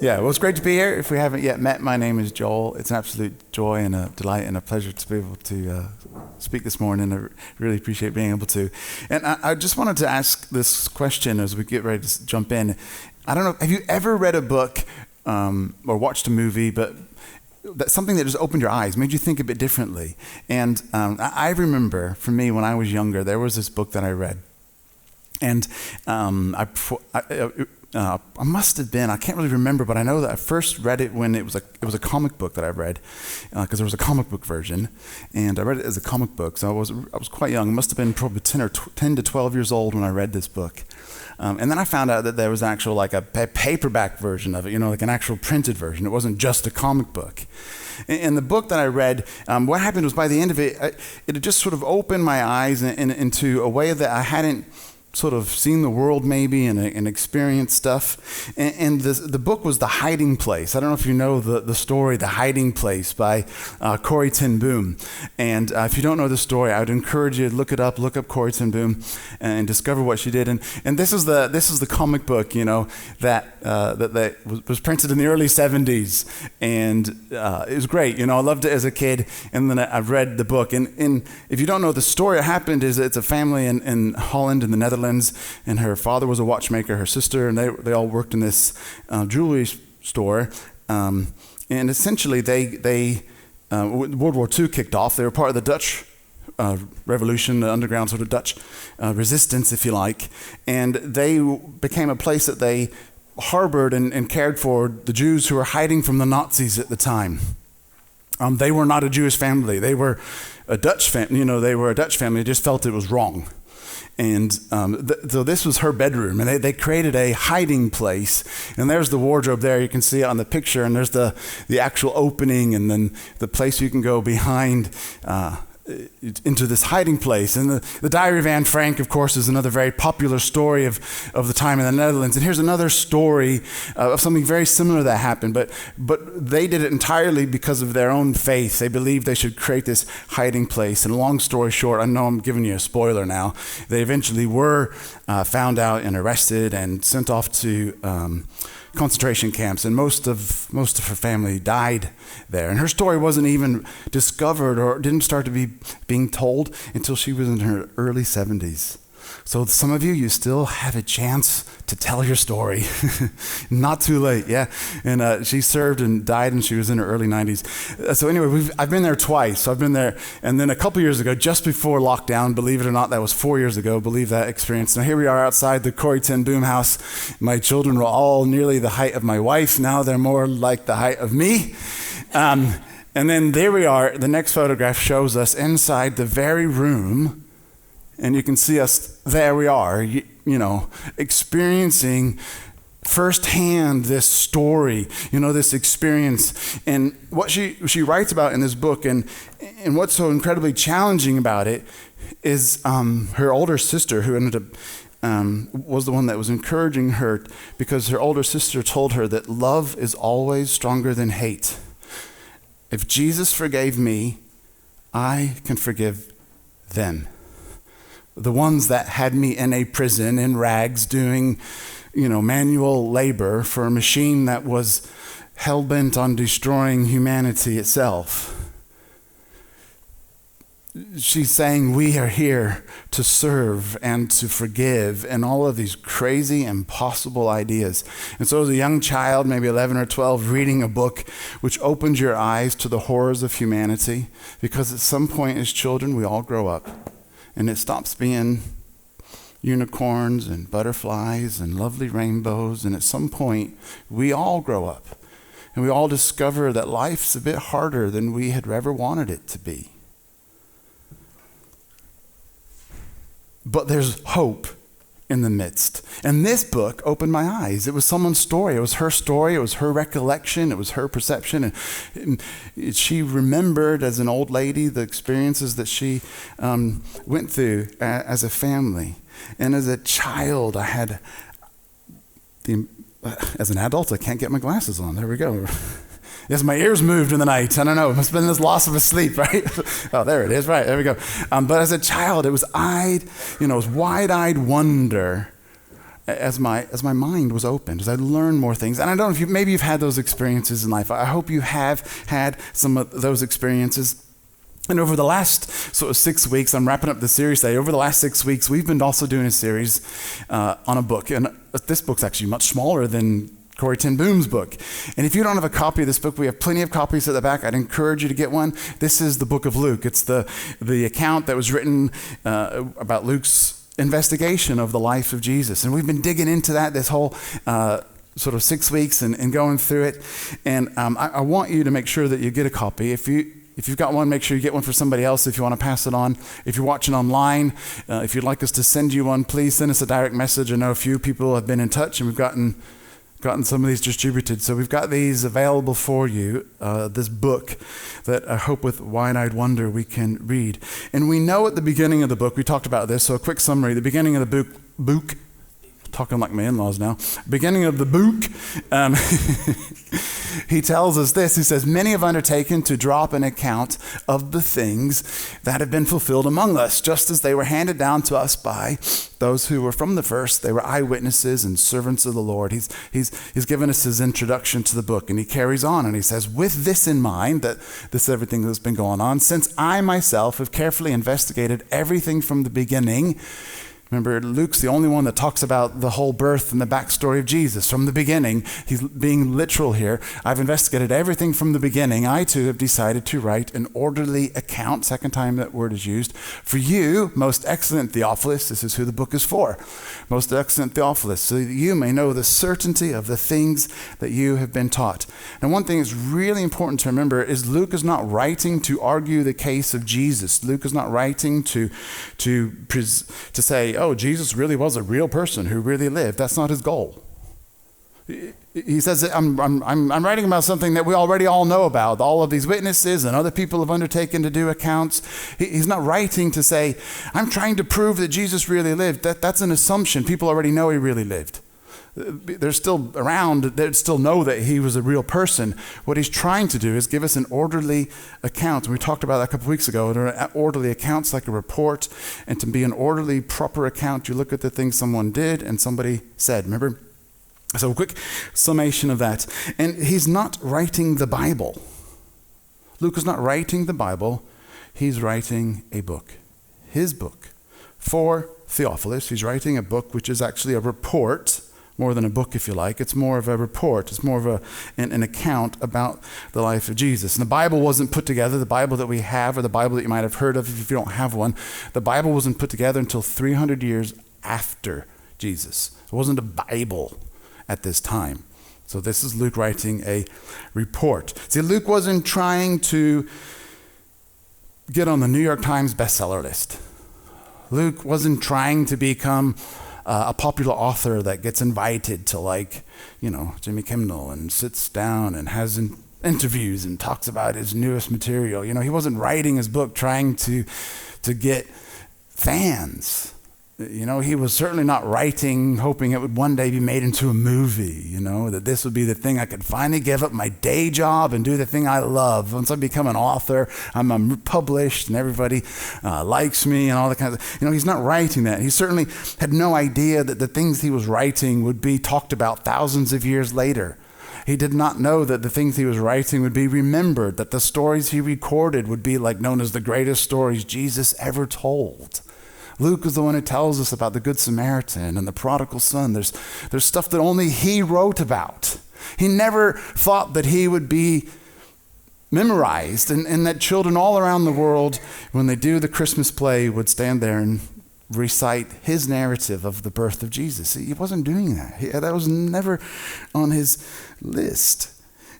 Yeah, well, it's great to be here. If we haven't yet met, my name is Joel. It's an absolute joy and a delight and a pleasure to be able to speak this morning. I really appreciate being able to. And I just wanted to ask this question as we get ready to jump in. I don't know, have you ever read a book or watched a movie, but that's something that just opened your eyes, made you think a bit differently? And I remember, for me, when I was younger, there was this book that I read. And I must have been, I can't really remember, but I know that I first read it when it was a comic book that I read, because there was a comic book version, and I read it as a comic book. So I was quite young. I must have been probably 10 to 12 years old when I read this book. And then I found out that there was actual like a paperback version of it, like an actual printed version. It wasn't just a comic book. And the book that I read, what happened was by the end of it, it had just sort of opened my eyes into a way that I hadn't sort of seen the world maybe and experienced stuff. And the book was The Hiding Place. I don't know if you know the story, The Hiding Place by Corrie ten Boom. And if you don't know the story, I would encourage you to look up Corrie ten Boom and discover what she did. And this is the comic book, that was printed in the early 70s. And it was great. I loved it as a kid. And then I've read the book. And if you don't know the story, what happened is it's a family in Holland in the Netherlands. And her father was a watchmaker, her sister, and they all worked in this jewelry store. And essentially, they World War II kicked off. They were part of the Dutch Revolution, the underground sort of Dutch resistance, if you like. And they became a place that they harbored and cared for the Jews who were hiding from the Nazis at the time. They were not a Jewish family. They were a Dutch family. They were a Dutch family. They just felt it was wrong. And so this was her bedroom, and they created a hiding place. And there's the wardrobe there. You can see it on the picture, and there's the actual opening, and then the place you can go behind into this hiding place. And the Diary of Anne Frank, of course, is another very popular story of the time in the Netherlands. And here's another story of something very similar that happened, but they did it entirely because of their own faith. They believed they should create this hiding place. And long story short, I know I'm giving you a spoiler now, they eventually were found out and arrested and sent off to concentration camps, and most of her family died there. And her story wasn't even discovered or didn't start to be being told until she was in her early 70s. So some of you still have a chance to tell your story. Not too late, yeah. And she served and died, and she was in her early 90s. So anyway, I've been there twice. So I've been there, and then a couple years ago, just before lockdown, believe it or not, that was 4 years ago, believe that experience. Now here we are outside the Corrie ten Boom house. My children were all nearly the height of my wife. Now they're more like the height of me. And then there we are. The next photograph shows us inside the very room. And you can see us, there we are, experiencing firsthand this story, this experience. And what she writes about in this book, and what's so incredibly challenging about it is her older sister, who ended up, was the one that was encouraging her, because her older sister told her that love is always stronger than hate. If Jesus forgave me, I can forgive them. The ones that had me in a prison in rags doing, manual labor for a machine that was hell-bent on destroying humanity itself. She's saying we are here to serve and to forgive, and all of these crazy, impossible ideas. And so as a young child, maybe 11 or 12, reading a book which opens your eyes to the horrors of humanity, because at some point as children, we all grow up. And it stops being unicorns and butterflies and lovely rainbows. And at some point, we all grow up. And we all discover that life's a bit harder than we had ever wanted it to be. But there's hope in the midst. And this book opened my eyes. It was someone's story. It was her recollection, it was her perception. And she remembered as an old lady the experiences that she went through as a family. And as a child, I had as an adult, I can't get my glasses on. There we go. Yes, my ears moved in the night. I don't know. It must have been this loss of sleep, right? Oh, there it is. Right, there we go. But as a child, it was wide-eyed wonder as my mind was opened, as I learned more things. And I don't know if maybe you've had those experiences in life. I hope you have had some of those experiences. And over the last sort of 6 weeks, I'm wrapping up the series today. Over the last 6 weeks, we've been also doing a series on a book. And this book's actually much smaller than Corrie ten Boom's book. And if you don't have a copy of this book, we have plenty of copies at the back. I'd encourage you to get one. This is the book of Luke. It's the account that was written about Luke's investigation of the life of Jesus. And we've been digging into that this whole sort of 6 weeks and going through it. And I want you to make sure that you get a copy. If you've got one, make sure you get one for somebody else if you want to pass it on. If you're watching online, if you'd like us to send you one, please send us a direct message. I know a few people have been in touch, and we've gotten some of these distributed. So we've got these available for you, this book that I hope with wide-eyed wonder we can read. And we know at the beginning of the book, we talked about this, so a quick summary. The beginning of the book, talking like my in-laws now. Beginning of the book, he tells us this. He says, many have undertaken to draw up an account of the things that have been fulfilled among us, just as they were handed down to us by those who were from the first. They were eyewitnesses and servants of the Lord. He's given us his introduction to the book, and he carries on, and he says, with this in mind, that this is everything that's been going on, since I myself have carefully investigated everything from the beginning. Remember, Luke's the only one that talks about the whole birth and the backstory of Jesus from the beginning. He's being literal here. I've investigated everything from the beginning. I too have decided to write an orderly account, second time that word is used, for you, most excellent Theophilus. This is who the book is for. Most excellent Theophilus, so that you may know the certainty of the things that you have been taught. And one thing that's really important to remember is Luke is not writing to argue the case of Jesus. Luke is not writing to say, oh, Jesus really was a real person who really lived. That's not his goal. He says, I'm writing about something that we already all know about. All of these witnesses and other people have undertaken to do accounts. He's not writing to say, I'm trying to prove that Jesus really lived. That's an assumption. People already know he really lived. They're still around. They still know that he was a real person. What he's trying to do is give us an orderly account. And we talked about that a couple of weeks ago. An orderly account's like a report. And to be an orderly, proper account, you look at the things someone did and somebody said. Remember? So a quick summation of that. And he's not writing the Bible. Luke is not writing the Bible. He's writing a book. His book. For Theophilus, he's writing a book which is actually a report. More than a book, if you like. It's more of a report. It's more of an account about the life of Jesus. And the Bible wasn't put together. The Bible that we have, or the Bible that you might have heard of if you don't have one, the Bible wasn't put together until 300 years after Jesus. It wasn't a Bible at this time. So this is Luke writing a report. See, Luke wasn't trying to get on the New York Times bestseller list. Luke wasn't trying to become a popular author that gets invited to Jimmy Kimmel and sits down and has interviews and talks about his newest material. He wasn't writing his book trying to get fans. He was certainly not writing hoping it would one day be made into a movie, that this would be the thing I could finally give up my day job and do the thing I love. Once I become an author, I'm published and everybody likes me and all that kind of, he's not writing that. He certainly had no idea that the things he was writing would be talked about thousands of years later. He did not know that the things he was writing would be remembered, that the stories he recorded would be known as the greatest stories Jesus ever told. Luke is the one who tells us about the Good Samaritan and the prodigal son. There's stuff that only he wrote about. He never thought that he would be memorized and that children all around the world, when they do the Christmas play, would stand there and recite his narrative of the birth of Jesus. He wasn't doing that. That was never on his list.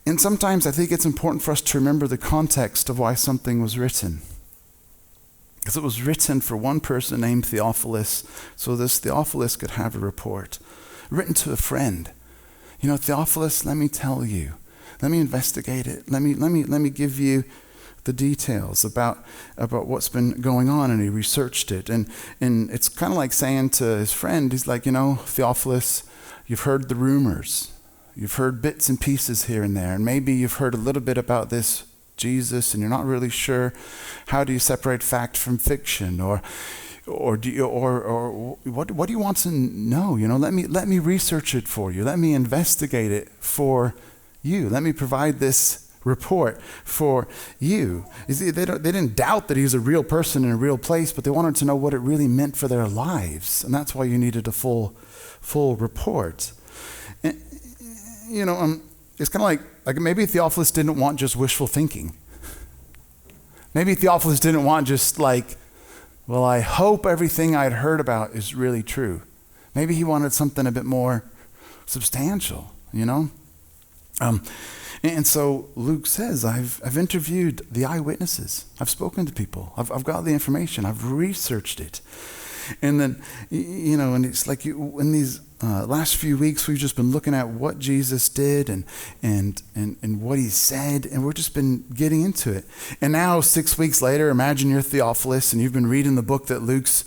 And sometimes I think it's important for us to remember the context of why something was written. Because it was written for one person named Theophilus, so this Theophilus could have a report. Written to a friend. Theophilus, let me tell you. Let me investigate it. Let me give you the details about what's been going on. And he researched it. And it's kind of like saying to his friend, he's like, Theophilus, you've heard the rumors. You've heard bits and pieces here and there, and maybe you've heard a little bit about this Jesus, and you're not really sure how do you separate fact from fiction, or what do you want to know? Let me research it for you. Let me investigate it for you. Let me provide this report for you. You see, they didn't doubt that he's a real person in a real place, but they wanted to know what it really meant for their lives, and that's why you needed a full report. And, it's kind of like maybe Theophilus didn't want just wishful thinking. Maybe Theophilus didn't want just well, I hope everything I'd heard about is really true. Maybe he wanted something a bit more substantial, And so Luke says, I've interviewed the eyewitnesses. I've spoken to people. I've got the information. I've researched it. And then, and it's like in these last few weeks, we've just been looking at what Jesus did and what he said, and we've just been getting into it. And now 6 weeks later, imagine you're Theophilus and you've been reading the book that Luke's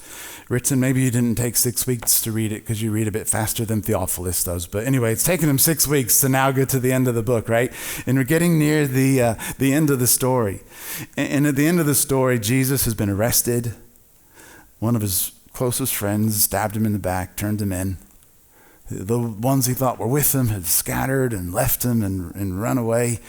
written. Maybe you didn't take 6 weeks to read it because you read a bit faster than Theophilus does. But anyway, it's taken him 6 weeks to now get to the end of the book, right? And we're getting near the end of the story. And at the end of the story, Jesus has been arrested. One of his closest friends stabbed him in the back, turned him in. The ones he thought were with him had scattered and left him and run away.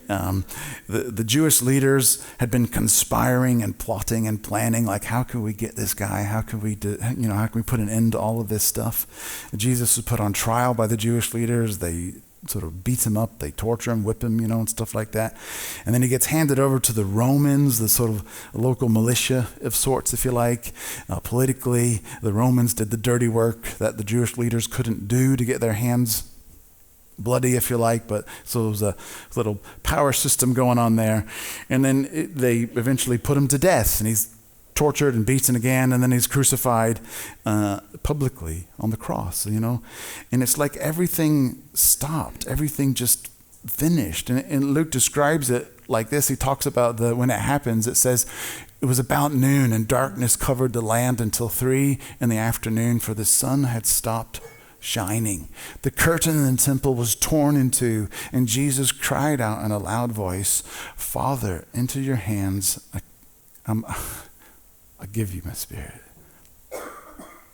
The Jewish leaders had been conspiring and plotting and planning, how can we get this guy? How can we how can we put an end to all of this stuff? Jesus was put on trial by the Jewish leaders. They sort of beat him up, they torture him, whip him, and stuff like that. And then he gets handed over to the Romans, the sort of local militia of sorts, if you like. Politically, the Romans did the dirty work that the Jewish leaders couldn't do to get their hands bloody, if you like, but so it was a little power system going on there. And then they eventually put him to death, and he's tortured and beaten again, and then he's crucified publicly on the cross, And it's like everything stopped. Everything just finished. And Luke describes it like this. He talks about when it happens, it says, it was about noon and darkness covered the land until 3 p.m, for the sun had stopped shining. The curtain in the temple was torn in two, and Jesus cried out in a loud voice, "Father, into your hands I give you my spirit."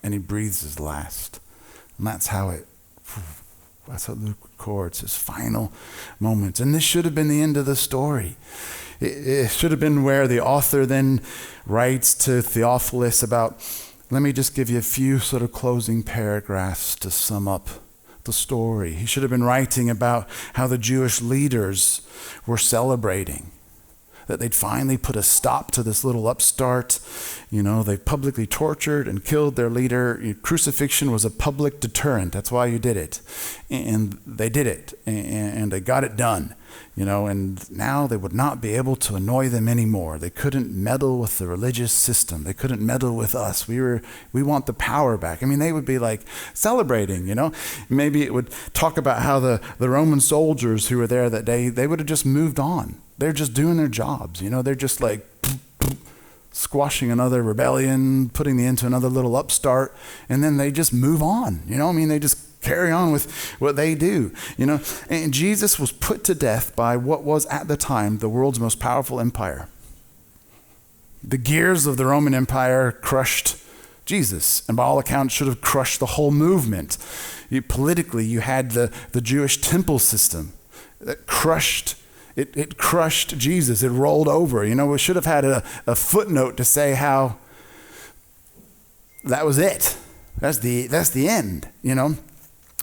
And he breathes his last. And that's how Luke records his final moments. And this should have been the end of the story. It should have been where the author then writes to Theophilus about, let me just give you a few sort of closing paragraphs to sum up the story. He should have been writing about how the Jewish leaders were celebrating that they'd finally put a stop to this little upstart. They publicly tortured and killed their leader. Crucifixion was a public deterrent. That's why you did it. And they did it. And they got it done. And now they would not be able to annoy them anymore. They couldn't meddle with the religious system. They couldn't meddle with us. We want the power back. They would be celebrating, Maybe it would talk about how the Roman soldiers who were there that day, they would have just moved on. They're just doing their jobs, They're just squashing another rebellion, putting the end to another little upstart, and then they just move on, They just carry on with what they do, And Jesus was put to death by what was at the time the world's most powerful empire. The gears of the Roman Empire crushed Jesus, and by all accounts should have crushed the whole movement. Politically, you had the Jewish temple system that crushed. It crushed Jesus. It rolled over. We should have had a footnote to say how that was it. That's the end,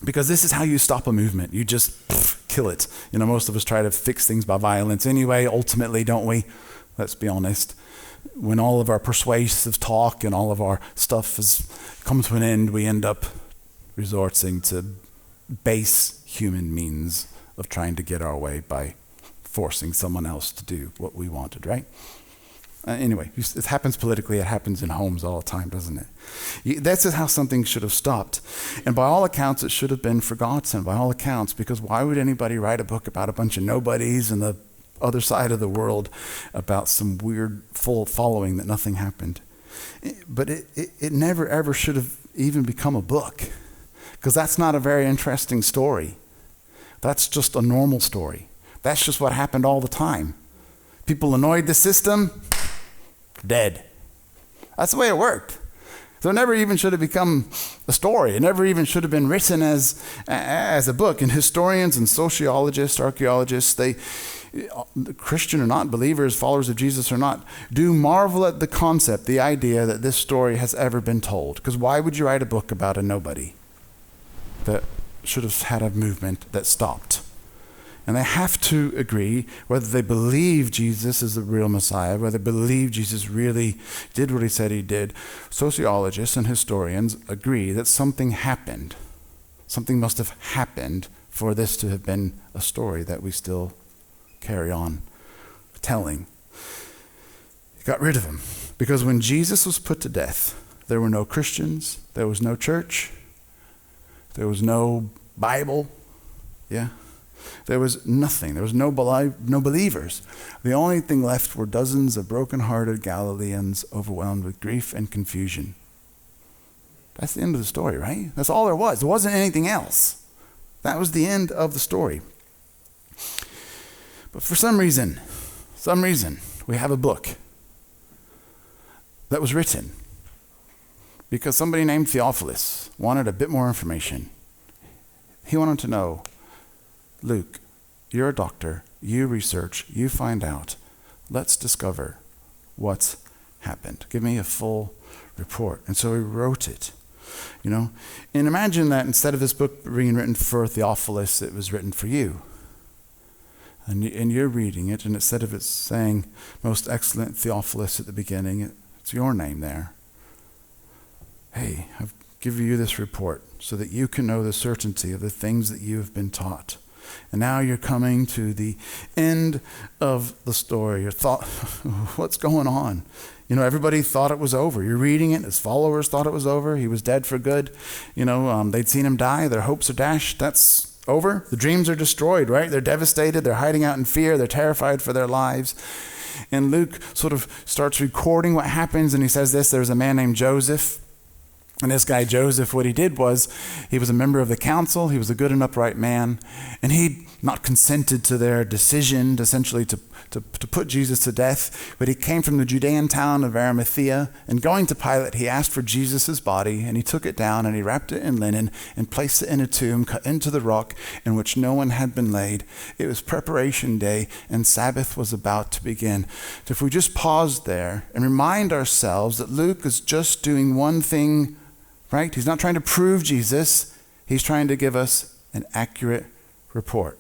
Because this is how you stop a movement. You just kill it. Most of us try to fix things by violence anyway, ultimately, don't we? Let's be honest. When all of our persuasive talk and all of our stuff has come to an end, we end up resorting to base human means of trying to get our way by forcing someone else to do what we wanted, right? Anyway, it happens politically. It happens in homes all the time, doesn't it? That's how something should have stopped. And by all accounts, it should have been forgotten, by all accounts, because why would anybody write a book about a bunch of nobodies in the other side of the world about some weird full following that nothing happened? But it never, ever should have even become a book, because that's not a very interesting story. That's just a normal story. That's just what happened all the time. People annoyed the system, dead. That's the way it worked. So it never even should have become a story. It never even should have been written as a book. And historians and sociologists, archaeologists, they, Christian or not, believers, followers of Jesus or not, do marvel at the concept, the idea that this story has ever been told. Because why would you write a book about a nobody that should have had a movement that stopped? And they have to agree whether they believe Jesus is the real Messiah, whether they believe Jesus really did what he said he did. Sociologists and historians agree that something happened. Something must have happened for this to have been a story that we still carry on telling. He got rid of him. Because when Jesus was put to death, there were no Christians, there was no church, there was no Bible. Yeah. There was nothing. There was no believers. The only thing left were dozens of broken-hearted Galileans overwhelmed with grief and confusion. That's the end of the story, right? That's all there was. There wasn't anything else. That was the end of the story. But for some reason, we have a book that was written because somebody named Theophilus wanted a bit more information. He wanted to know, Luke, you're a doctor, you research, you find out. Let's discover what's happened. Give me a full report. And so he wrote it, And imagine that instead of this book being written for Theophilus, it was written for you. And you're reading it, and instead of it saying, most excellent Theophilus at the beginning, it's your name there. Hey, I've given you this report so that you can know the certainty of the things that you have been taught. And now you're coming to the end of the story. Your thought, what's going on? Everybody thought it was over. You're reading it. His followers thought it was over. He was dead for good. They'd seen him die. Their hopes are dashed. That's over. The dreams are destroyed, right? They're devastated. They're hiding out in fear. They're terrified for their lives. And Luke sort of starts recording what happens. And he says this, there's a man named Joseph. And this guy, Joseph, what he did was he was a member of the council. He was a good and upright man. And he'd not consented to their decision, essentially, to put Jesus to death. But he came from the Judean town of Arimathea. And going to Pilate, he asked for Jesus' body. And he took it down and he wrapped it in linen and placed it in a tomb cut into the rock in which no one had been laid. It was preparation day and Sabbath was about to begin. So if we just pause there and remind ourselves that Luke is just doing one thing, right? He's not trying to prove Jesus. He's trying to give us an accurate report.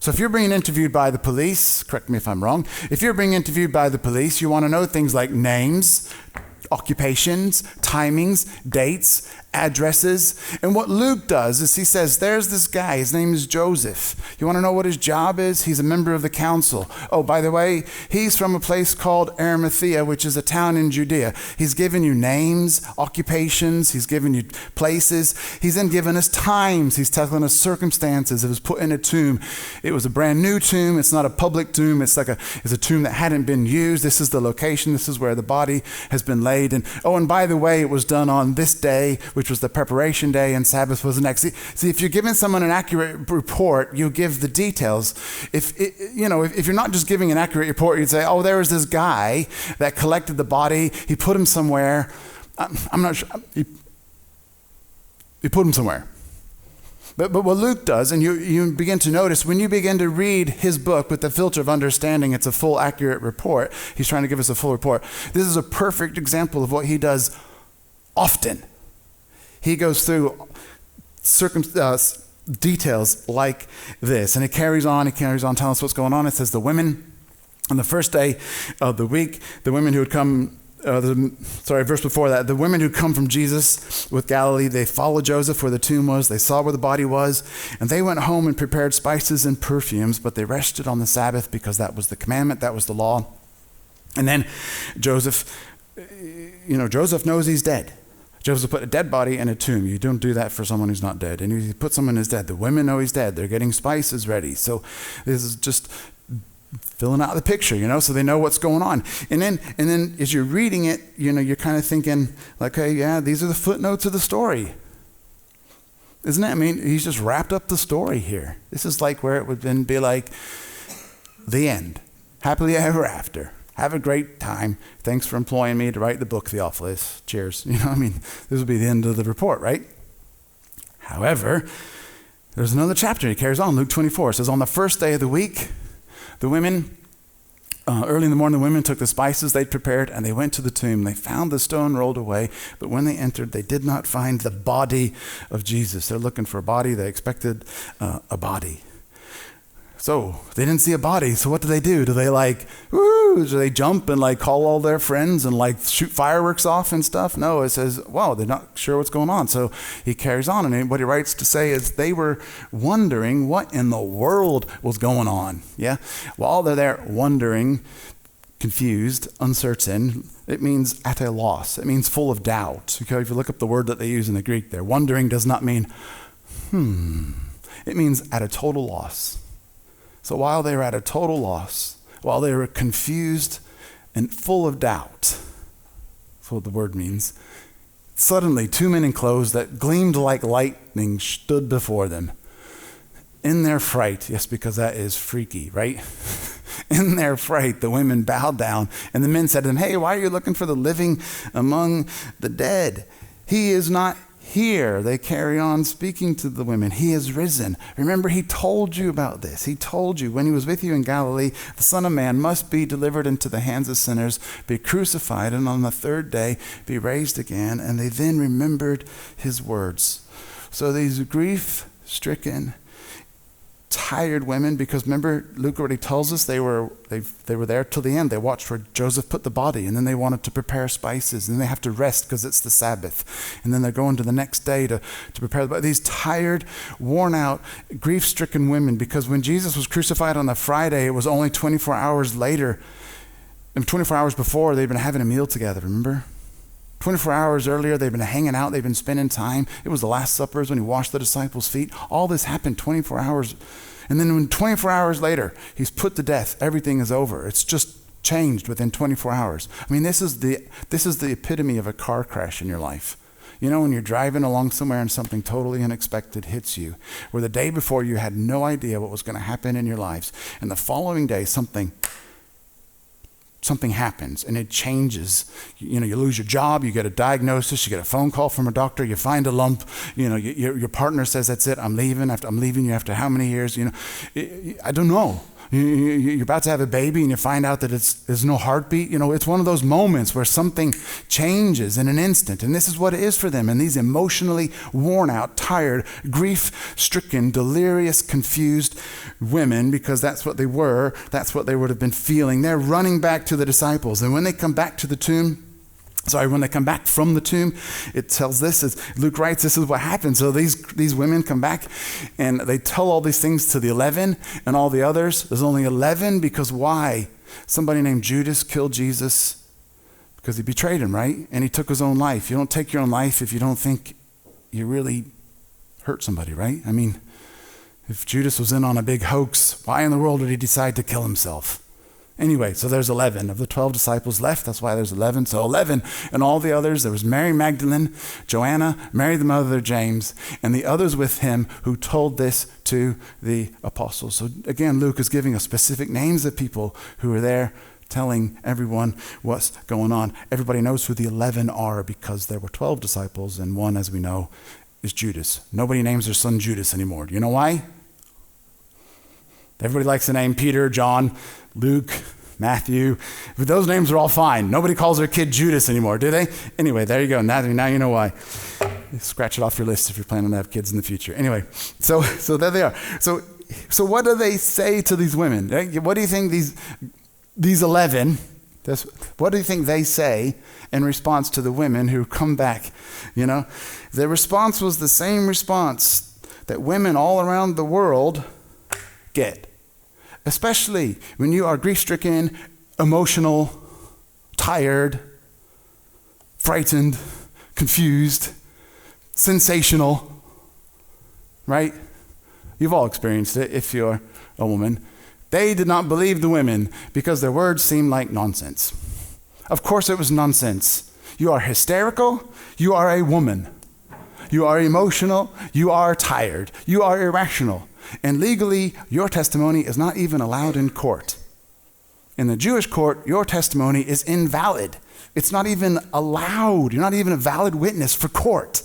So if you're being interviewed by the police, correct me if I'm wrong, if you're being interviewed by the police, you want to know things like names, occupations, timings, dates, addresses. And what Luke does is he says, there's this guy, his name is Joseph. You want to know what his job is? He's a member of the council. Oh, by the way, he's from a place called Arimathea, which is a town in Judea. He's given you names, occupations, he's given you places. He's then given us times. He's telling us circumstances. It was put in a tomb. It was a brand new tomb. It's not a public tomb. It's a tomb that hadn't been used. This is the location. This is where the body has been laid. And by the way, it was done on this day, which was the preparation day, and Sabbath was the next. See, if you're giving someone an accurate report, you give the details. If you're not just giving an accurate report, you'd say, oh, there was this guy that collected the body. He put him somewhere. I'm not sure. He put him somewhere. But what Luke does, and you begin to notice, when you begin to read his book with the filter of understanding, it's a full, accurate report. He's trying to give us a full report. This is a perfect example of what he does often. He goes through details like this, and he carries on telling us what's going on. It says the women, on the first day of the week, the women who had come, verse before that, the women who come from Jesus with Galilee, they followed Joseph where the tomb was. They saw where the body was, and they went home and prepared spices and perfumes, but they rested on the Sabbath because that was the commandment, that was the law. And then Joseph knows he's dead. Joseph put a dead body in a tomb. You don't do that for someone who's not dead. And he put someone who's dead. The women know he's dead. They're getting spices ready. So this is just filling out the picture, so they know what's going on. And then as you're reading it, you're kind of thinking like, hey, yeah, these are the footnotes of the story. Isn't it? I mean, he's just wrapped up the story here. This is like where it would then be like the end. Happily ever after. Have a great time. Thanks for employing me to write the book, Theophilus. Cheers. You know, I mean, this would be the end of the report, right? However, there's another chapter. He carries on. Luke 24 says, on the first day of the week, the women, early in the morning, the women took the spices they'd prepared and they went to the tomb. They found the stone rolled away, but when they entered, they did not find the body of Jesus. They're looking for a body. They expected a body. So they didn't see a body. So what do? Do they like, woo? Do they jump and like call all their friends and like shoot fireworks off and stuff? No, it says, wow, they're not sure what's going on. So he carries on, and what he writes to say is they were wondering what in the world was going on. Yeah. While they're there wondering, confused, uncertain, it means at a loss. It means full of doubt. Okay, if you look up the word that they use in the Greek there, wondering does not mean, It means at a total loss. So while they were at a total loss, while they were confused and full of doubt, that's what the word means, suddenly 2 men in clothes that gleamed like lightning stood before them. In their fright, yes, because that is freaky, right? In their fright, the women bowed down, and the men said to them, hey, why are you looking for the living among the dead? He is not here. They carry on speaking to the women. He has risen. Remember, he told you about this. He told you when he was with you in Galilee, the Son of Man must be delivered into the hands of sinners, be crucified, and on the third day be raised again. And they then remembered his words. So these grief-stricken, tired women, because remember, Luke already tells us they were there till the end. They watched where Joseph put the body, and then they wanted to prepare spices, and they have to rest because it's the Sabbath. And then they're going to the next day to prepare the body. These tired, worn out, grief-stricken women, because when Jesus was crucified on the Friday, it was only 24 hours later, and 24 hours before, they'd been having a meal together, remember? 24 hours earlier, they've been hanging out, they've been spending time. It was the Last Suppers when he washed the disciples' feet. All this happened 24 hours. And then when 24 hours later, he's put to death, everything is over. It's just changed within 24 hours. I mean, this is the epitome of a car crash in your life. You know, when you're driving along somewhere and something totally unexpected hits you, where the day before you had no idea what was going to happen in your lives, and the following day something happens and it changes. You know, you lose your job, you get a diagnosis, you get a phone call from a doctor, you find a lump, you know, your partner says, that's it, I'm leaving you after how many years, you know, I don't know. You're about to have a baby and you find out that there's no heartbeat. You know, it's one of those moments where something changes in an instant. And this is what it is for them. And these emotionally worn out, tired, grief-stricken, delirious, confused women, because that's what they were, that's what they would have been feeling. They're running back to the disciples. And when they come back to the tomb, when they come back from the tomb, it tells this, as Luke writes, this is what happened. So these women come back and they tell all these things to the 11 and all the others. There's only 11 because why? Somebody named Judas killed Jesus because he betrayed him, right? And he took his own life. You don't take your own life if you don't think you really hurt somebody, right? I mean, if Judas was in on a big hoax, why in the world did he decide to kill himself? Anyway, so there's 11 of the 12 disciples left. That's why there's 11. So 11 and all the others. There was Mary Magdalene, Joanna, Mary the mother of James, and the others with him who told this to the apostles. So again, Luke is giving us specific names of people who are there telling everyone what's going on. Everybody knows who the 11 are because there were 12 disciples, and one, as we know, is Judas. Nobody names their son Judas anymore. Do you know why? Everybody likes the name Peter, John, Luke, Matthew. But those names are all fine. Nobody calls their kid Judas anymore, do they? Anyway, there you go. Now you know why. Scratch it off your list if you're planning to have kids in the future. Anyway, so there they are. So what do they say to these women? What do you think these 11, what do you think they say in response to the women who come back? You know, their response was the same response that women all around the world get, especially when you are grief-stricken, emotional, tired, frightened, confused, sensational, right? You've all experienced it if you're a woman. They did not believe the women because their words seemed like nonsense. Of course it was nonsense. You are hysterical. You are a woman. you are emotional, you are tired, you are irrational. And legally, your testimony is not even allowed in court. In the Jewish court, your testimony is invalid. It's not even allowed. You're not even a valid witness for court.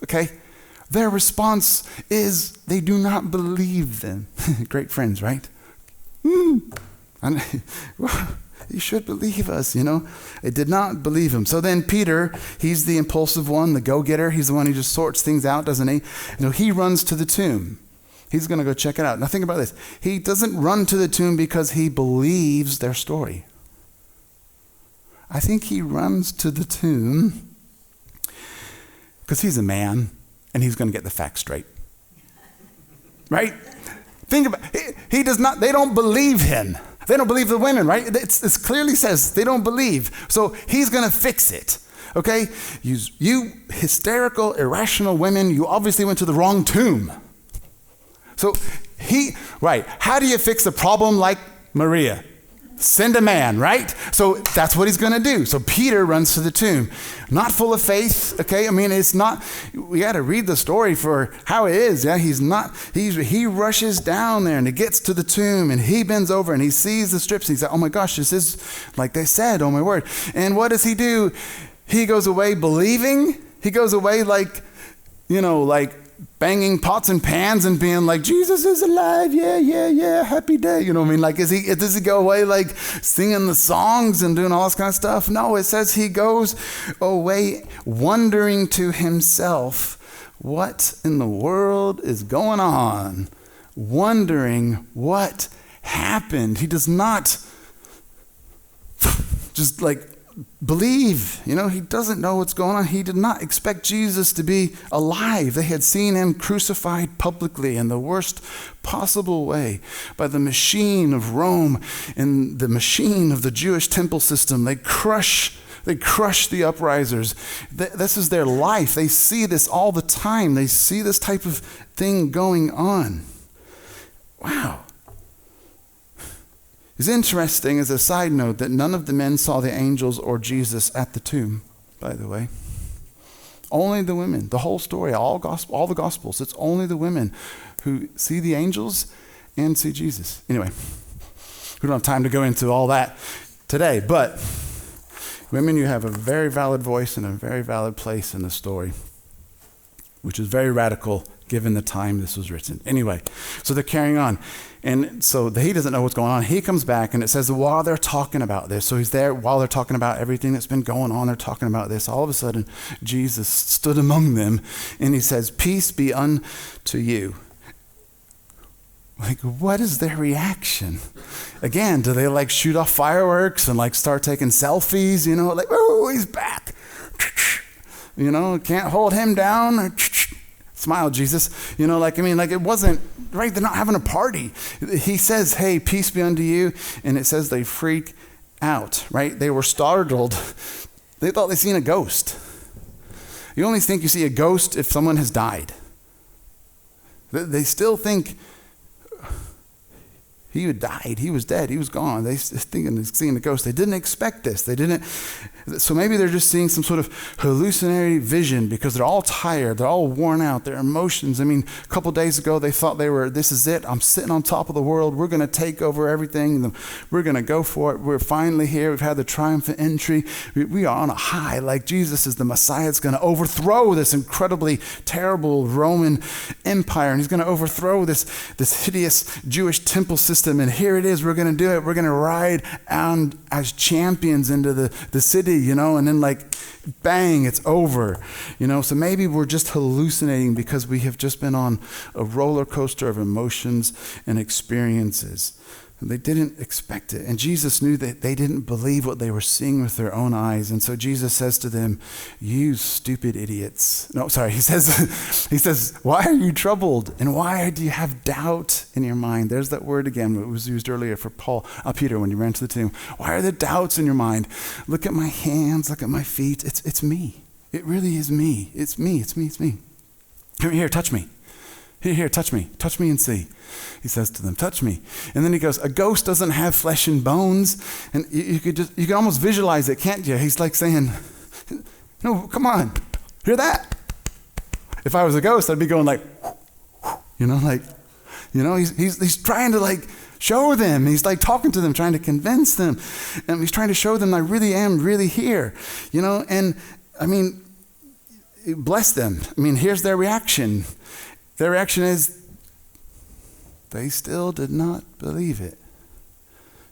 Okay? Their response is they do not believe them. Great friends, right? And, you should believe us, They did not believe him. So then Peter, he's the impulsive one, the go-getter. He's the one who just sorts things out, doesn't he? He runs to the tomb. He's going to go check it out. Now think about this. He doesn't run to the tomb because he believes their story. I think he runs to the tomb because he's a man and he's going to get the facts straight. Right? Think about it. He does not, they don't believe him. They don't believe the women, right? It clearly says they don't believe. So he's going to fix it. Okay? You hysterical, irrational women, you obviously went to the wrong tomb. So how do you fix a problem like Maria? Send a man, right? So that's what he's going to do. So Peter runs to the tomb, not full of faith. Okay, it's not. We got to read the story for how it is. Yeah, he rushes down there and he gets to the tomb and he bends over and he sees the strips. And he's like, oh my gosh, this is like they said. Oh my word! And what does he do? He goes away believing. He goes away like banging pots and pans and being like, Jesus is alive, yeah, happy day. Does he go away like singing the songs and doing all this kind of stuff? No, it says he goes away wondering to himself, what in the world is going on? Wondering what happened. He does not just believe, he doesn't know what's going on. He did not expect Jesus to be alive. They had seen him crucified publicly in the worst possible way by the machine of Rome and the machine of the Jewish temple system. They crush the uprisers. This is their life. They see this all the time. They see this type of thing going on. Wow. It's interesting, as a side note, that none of the men saw the angels or Jesus at the tomb, by the way. Only the women. The whole story, all the Gospels, it's only the women who see the angels and see Jesus. Anyway, we don't have time to go into all that today, but women, you have a very valid voice and a very valid place in the story, which is very radical given the time this was written. Anyway, so they're carrying on. And so he doesn't know what's going on. He comes back and it says that while they're talking about this, so he's there while they're talking about everything that's been going on, they're talking about this. All of a sudden, Jesus stood among them and he says, peace be unto you. What is their reaction? Again, do they shoot off fireworks and start taking selfies, oh, he's back. Can't hold him down. Smile, Jesus. It wasn't, right? They're not having a party. He says, hey, peace be unto you. And it says they freak out, right? They were startled. They thought they'd seen a ghost. You only think you see a ghost if someone has died. They still think he had died. He was dead. He was gone. They thinking they're seeing the ghost. They didn't expect this. So maybe they're just seeing some sort of hallucinatory vision because they're all tired. They're all worn out. Their emotions. A couple days ago, they thought this is it. I'm sitting on top of the world. We're going to take over everything. We're going to go for it. We're finally here. We've had the triumphant entry. We are on a high. Like Jesus is the Messiah. It's going to overthrow this incredibly terrible Roman Empire. And he's going to overthrow this hideous Jewish temple system. And here it is. We're going to do it. We're going to ride on as champions into the city, and then bang, it's over. So maybe we're just hallucinating because we have just been on a roller coaster of emotions and experiences. They didn't expect it. And Jesus knew that they didn't believe what they were seeing with their own eyes. And so Jesus says to them, you stupid idiots. No, sorry. He says, why are you troubled? And why do you have doubt in your mind? There's that word again. It was used earlier for Peter when he ran to the tomb. Why are there doubts in your mind? Look at my hands. Look at my feet. It's me. It really is me. It's me. Come here, touch me. Here, touch me and see. He says to them, touch me. And then he goes, a ghost doesn't have flesh and bones. And you can almost visualize it, can't you? He's saying, no, come on. Hear that? If I was a ghost, I'd be going like, he's trying to like show them. He's like talking to them, trying to convince them. And he's trying to show them I really am really here. And I mean, bless them. I mean, here's their reaction. Their reaction is they still did not believe it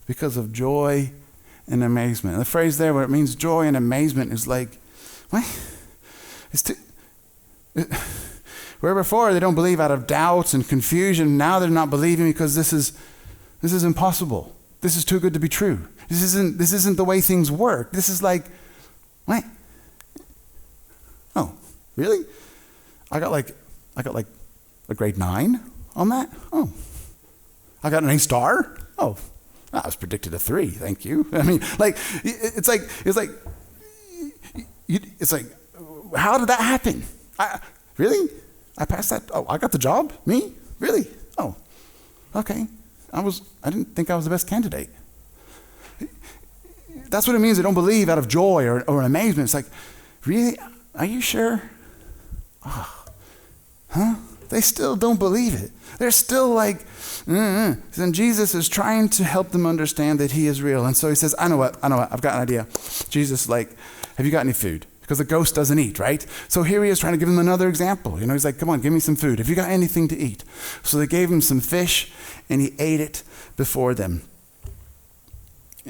because of joy and amazement. The phrase there where it means joy and amazement is like, what? Where before they don't believe out of doubts and confusion, now they're not believing because this is impossible. This is too good to be true. This isn't the way things work. This is like, what? Oh, really? I got like a grade 9 on that? Oh. I got an A star? Oh. I was predicted a 3, thank you. I mean, like, it's like, how did that happen? Really? I passed that? Oh, I got the job? Me? Really? Oh, okay. I didn't think I was the best candidate. That's what it means they don't believe out of joy or amazement. It's like, really? Are you sure? Oh, huh? They still don't believe it. They're still like, And Jesus is trying to help them understand that he is real. And so he says, I know what, I've got an idea. Jesus, like, have you got any food? Because the ghost doesn't eat, right? So here he is trying to give them another example. He's like, come on, give me some food. Have you got anything to eat? So they gave him some fish, and he ate it before them.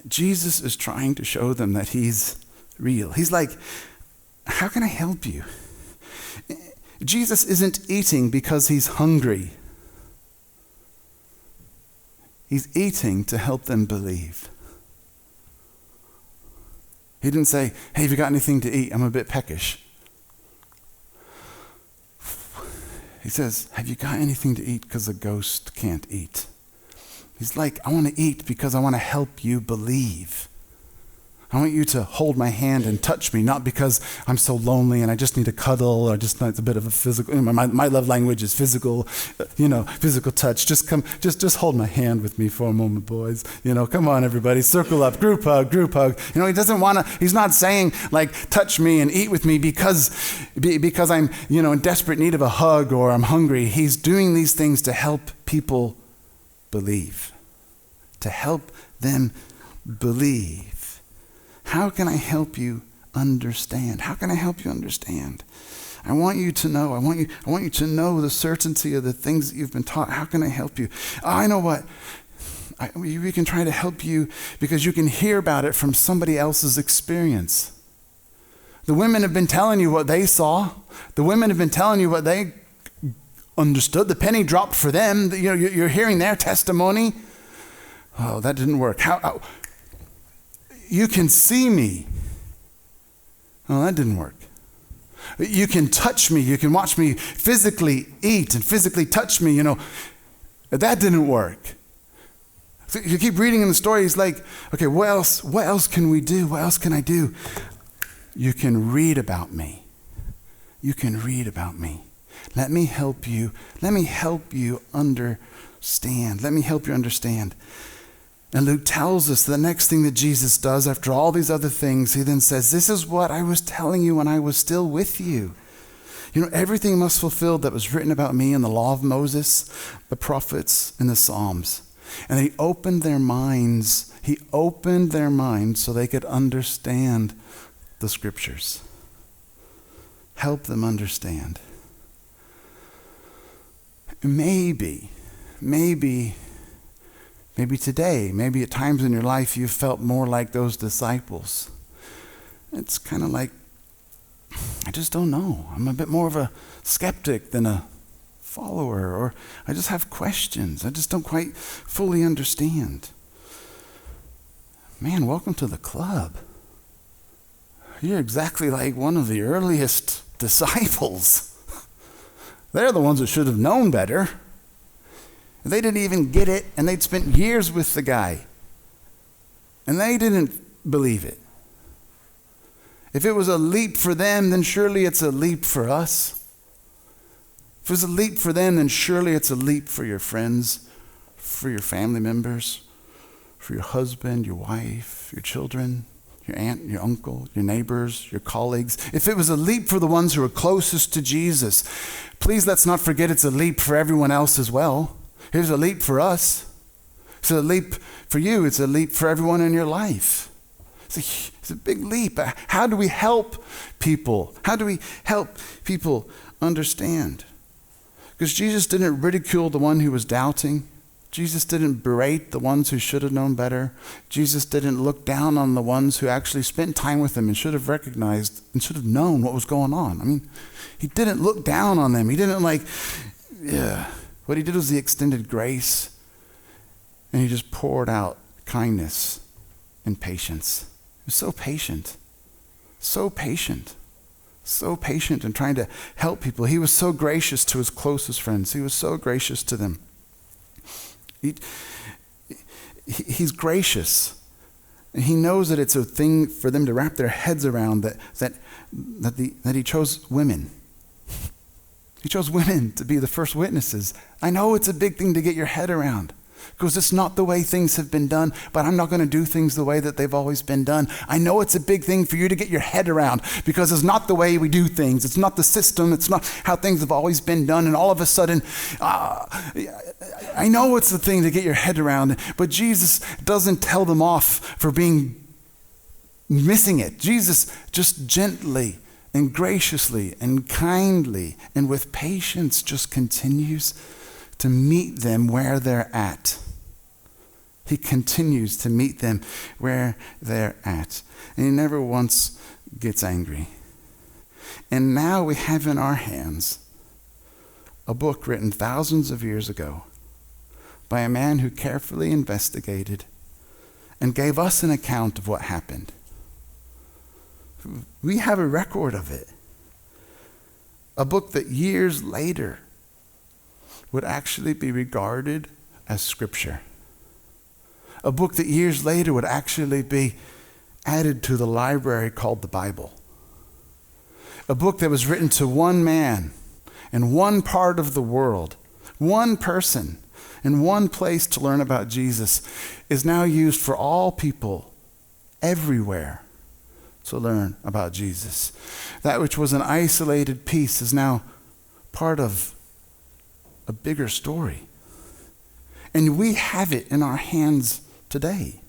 Jesus is trying to show them that he's real. He's like, how can I help you? Jesus isn't eating because he's hungry. He's eating to help them believe. He didn't say, hey, have you got anything to eat? I'm a bit peckish. He says, have you got anything to eat? Because a ghost can't eat. He's like, I want to eat because I want to help you believe. I want you to hold my hand and touch me, not because I'm so lonely and I just need a cuddle or just it's a bit of a physical, my love language is physical, physical touch. Just hold my hand with me for a moment, boys. Come on, everybody, circle up, group hug. He doesn't want to, he's not saying like, touch me and eat with me because I'm, in desperate need of a hug or I'm hungry. He's doing these things to help people believe, to help them believe. How can I help you understand? How can I help you understand? I want you to know. I want you to know the certainty of the things that you've been taught. How can I help you? I know what. We can try to help you because you can hear about it from somebody else's experience. The women have been telling you what they saw. The women have been telling you what they understood. The penny dropped for them. You're hearing their testimony. Oh, that didn't work. How you can see me. Oh, that didn't work. You can touch me. You can watch me physically eat and physically touch me. That didn't work. So you keep reading in the story. He's like, okay, what else can we do? What else can I do? You can read about me. You can read about me. Let me help you. Let me help you understand. Let me help you understand. And Luke tells us the next thing that Jesus does after all these other things, he then says, this is what I was telling you when I was still with you. Everything must fulfill that was written about me in the law of Moses, the prophets, and the Psalms. And he opened their minds. He opened their minds so they could understand the scriptures. Help them understand. Maybe today, maybe at times in your life you felt more like those disciples. It's kind of like, I just don't know. I'm a bit more of a skeptic than a follower, or I just have questions. I just don't quite fully understand. Man, welcome to the club. You're exactly like one of the earliest disciples. They're the ones that should have known better. They didn't even get it, and they'd spent years with the guy. And they didn't believe it. If it was a leap for them, then surely it's a leap for us. If it's a leap for them, then surely it's a leap for your friends, for your family members, for your husband, your wife, your children, your aunt, your uncle, your neighbors, your colleagues, if it was a leap for the ones who are closest to Jesus, please let's not forget it's a leap for everyone else as well. Here's a leap for us. It's a leap for you. It's a leap for everyone in your life. It's a big leap. How do we help people? How do we help people understand? Because Jesus didn't ridicule the one who was doubting. Jesus didn't berate the ones who should have known better. Jesus didn't look down on the ones who actually spent time with him and should have recognized and should have known what was going on. I mean, he didn't look down on them. He didn't What he did was he extended grace, and he just poured out kindness and patience. He was so patient, so patient. So patient in trying to help people. He was so gracious to his closest friends. He was so gracious to them. He's gracious. And he knows that it's a thing for them to wrap their heads around, that he chose women. He chose women to be the first witnesses. I know it's a big thing to get your head around, because it's not the way things have been done, but I'm not going to do things the way that they've always been done. I know it's a big thing for you to get your head around, because it's not the way we do things. It's not the system. It's not how things have always been done. And all of a sudden, I know it's the thing to get your head around, but Jesus doesn't tell them off for missing it. Jesus just gently and graciously and kindly and with patience just continues to meet them where they're at. He continues to meet them where they're at. And he never once gets angry. And now we have in our hands a book written thousands of years ago by a man who carefully investigated and gave us an account of what happened. We have a record of it. A book that years later would actually be regarded as scripture. A book that years later would actually be added to the library called the Bible. A book that was written to one man in one part of the world, one person in one place to learn about Jesus, is now used for all people everywhere to learn about Jesus. That which was an isolated piece is now part of a bigger story. And we have it in our hands today.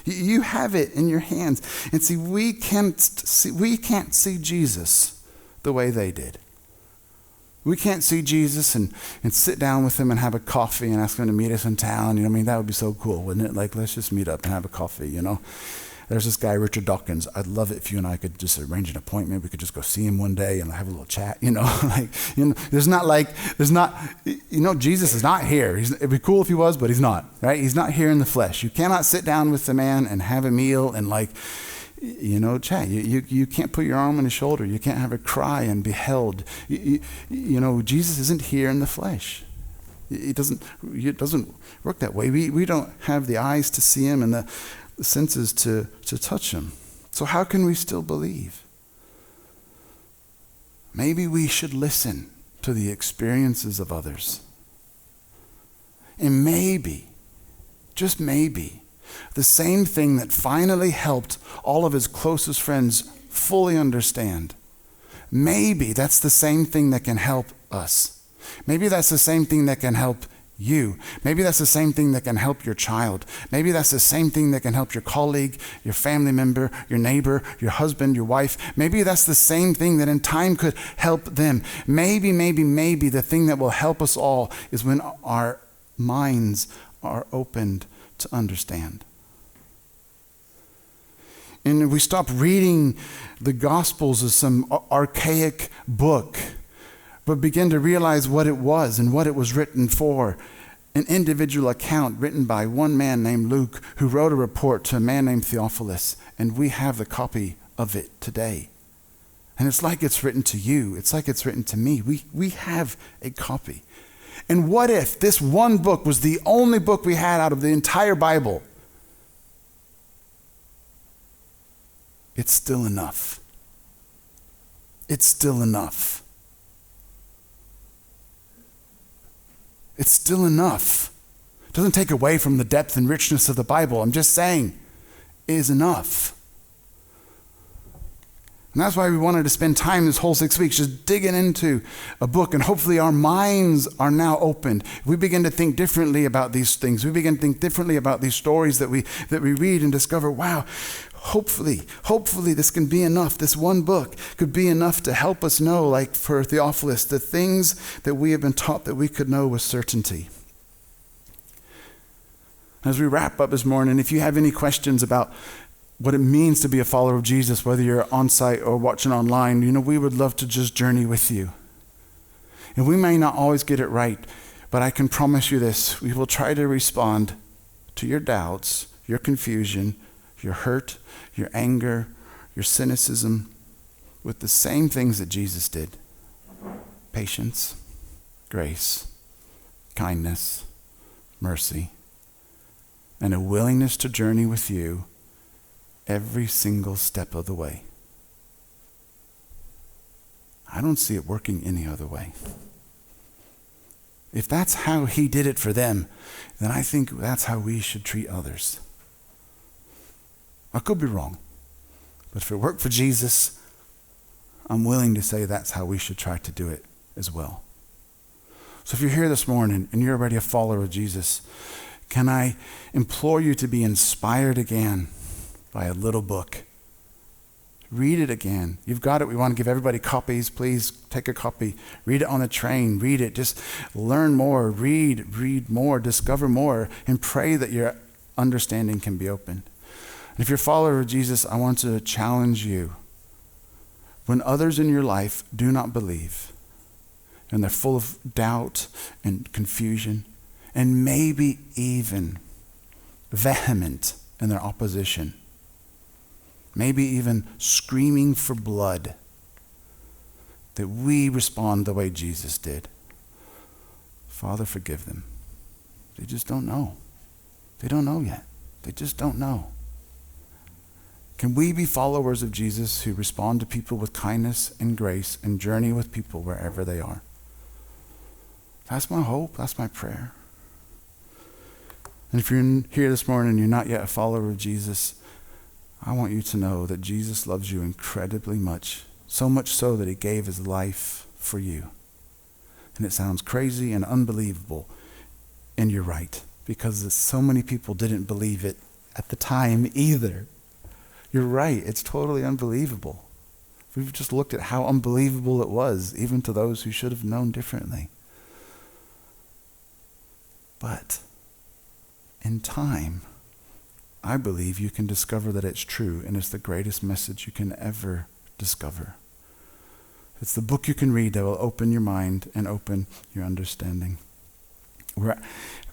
You have it in your hands. And see, we can't see Jesus the way they did. We can't see Jesus and sit down with him and have a coffee and ask him to meet us in town. That would be so cool, wouldn't it? Like, let's just meet up and have a coffee, There's this guy, Richard Dawkins. I'd love it if you and I could just arrange an appointment. We could just go see him one day and have a little chat, Jesus is not here. It'd be cool if he was, but he's not, right? He's not here in the flesh. You cannot sit down with the man and have a meal and chat. You can't put your arm on his shoulder. You can't have a cry and be held. Jesus isn't here in the flesh. It doesn't work that way. We don't have the eyes to see him and the senses to touch him. So how can we still believe? Maybe we should listen to the experiences of others. And maybe, just maybe, the same thing that finally helped all of his closest friends fully understand, maybe that's the same thing that can help us. Maybe that's the same thing that can help you. Maybe that's the same thing that can help your child. Maybe that's the same thing that can help your colleague, your family member, your neighbor, your husband, your wife. Maybe that's the same thing that in time could help them. Maybe the thing that will help us all is when our minds are opened to understand. And we stop reading the Gospels as some archaic book, but begin to realize what it was and what it was written for. An individual account written by one man named Luke, who wrote a report to a man named Theophilus, and we have the copy of it today. And it's like it's written to you. It's like it's written to me. We have a copy. And what if this one book was the only book we had out of the entire Bible? It's still enough. It's still enough. It's still enough. It doesn't take away from the depth and richness of the Bible. I'm just saying, it is enough. And that's why we wanted to spend time this whole 6 weeks just digging into a book, and hopefully our minds are now opened. We begin to think differently about these things. We begin to think differently about these stories that we read and discover, wow, hopefully this can be enough. This one book could be enough to help us know, like for Theophilus, the things that we have been taught that we could know with certainty. As we wrap up this morning, if you have any questions about what it means to be a follower of Jesus, whether you're on site or watching online, we would love to just journey with you. And we may not always get it right, but I can promise you this: we will try to respond to your doubts, your confusion, your hurt, your anger, your cynicism with the same things that Jesus did: patience, grace, kindness, mercy, and a willingness to journey with you every single step of the way. I don't see it working any other way. If that's how he did it for them, then I think that's how we should treat others. I could be wrong, but if it worked for Jesus, I'm willing to say that's how we should try to do it as well. So if you're here this morning and you're already a follower of Jesus, can I implore you to be inspired again by a little book? Read it again. You've got it. We want to give everybody copies. Please take a copy. Read it on the train. Read it. Just learn more. Read more. Discover more. And pray that your understanding can be opened. And if you're a follower of Jesus, I want to challenge you. When others in your life do not believe, and they're full of doubt and confusion, and maybe even vehement in their opposition, maybe even screaming for blood, that we respond the way Jesus did. Father, forgive them. They just don't know. They don't know yet. They just don't know. Can we be followers of Jesus who respond to people with kindness and grace and journey with people wherever they are? That's my hope. That's my prayer. And if you're here this morning and you're not yet a follower of Jesus, I want you to know that Jesus loves you incredibly much, so much so that he gave his life for you. And it sounds crazy and unbelievable, and you're right, because so many people didn't believe it at the time either. You're right, it's totally unbelievable. We've just looked at how unbelievable it was, even to those who should have known differently. But in time, I believe you can discover that it's true, and it's the greatest message you can ever discover. It's the book you can read that will open your mind and open your understanding. We're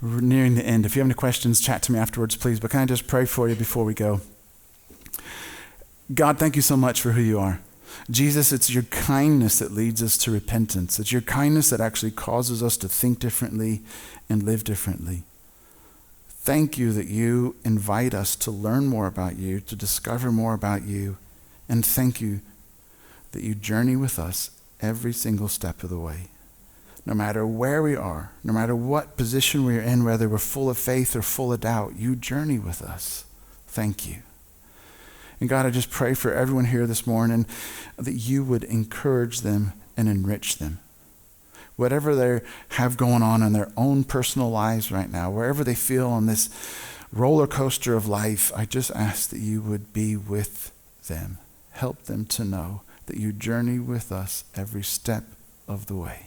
nearing the end. If you have any questions, chat to me afterwards, please. But can I just pray for you before we go? God, thank you so much for who you are. Jesus, it's your kindness that leads us to repentance. It's your kindness that actually causes us to think differently and live differently. Thank you that you invite us to learn more about you, to discover more about you, and thank you that you journey with us every single step of the way. No matter where we are, no matter what position we're in, whether we're full of faith or full of doubt, you journey with us. Thank you. And God, I just pray for everyone here this morning that you would encourage them and enrich them. Whatever they have going on in their own personal lives right now, wherever they feel on this roller coaster of life, I just ask that you would be with them. Help them to know that you journey with us every step of the way.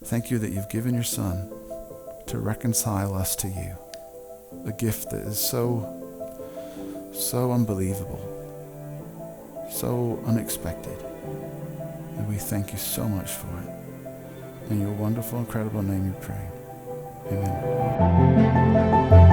Thank you that you've given your Son to reconcile us to you, a gift that is so unbelievable, so unexpected. And we thank you so much for it. In your wonderful, incredible name we pray. Amen.